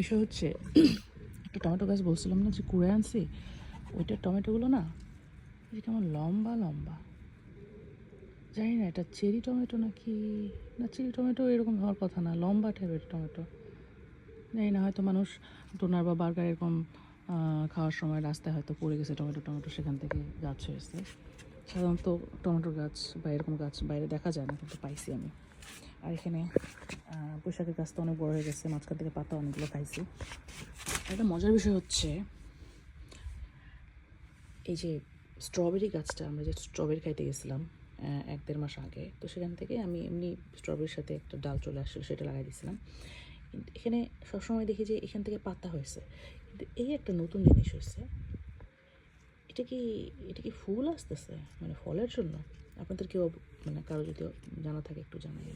বিষয় হচ্ছে একটা টমেটো গাছ বলছিলাম না যে কুড়ে আনছি, ওইটার টমেটোগুলো না এই কেমন লম্বা লম্বা। জানি না এটা চেরি টমেটো নাকি, না চেরি টমেটো এরকম হওয়ার কথা না, লম্বা টাইপের টমেটো। জানি না, হয়তো মানুষ ডোনার বা বার্গার এরকম খাওয়ার সময় রাস্তায় হয়তো পড়ে গেছে টমেটো টমেটো, সেখান থেকে গাছ হয়েছে। সাধারণত টমেটোর গাছ বা এরকম গাছ বাইরে দেখা যায় না, কিন্তু পাইছি আমি। আর এখানে পোশাকের গাছটা অনেক বড় হয়ে গেছে, মাঝখান থেকে পাতা অনেকগুলো খাইছি। একটা মজার বিষয় হচ্ছে এই যে স্ট্রবেরি গাছটা, আমরা যে স্ট্রবেরি খাইতে গেছিলাম 1-1.5 মাস আগে, তো সেখান থেকে আমি এমনি স্ট্রবেরির সাথে একটা ডাল চলে আসছিল, সেটা লাগাই দিয়েছিলাম। কিন্তু এখানে সবসময় দেখি যে এখান থেকে পাতা হয়েছে, কিন্তু এই একটা নতুন জিনিস হয়েছে। এটা কি এটা কি ফুল আসতেছে, মানে ফলের জন্য? আপনাদের কেউ মানে কারো যদি জানা থাকে একটু জানাই।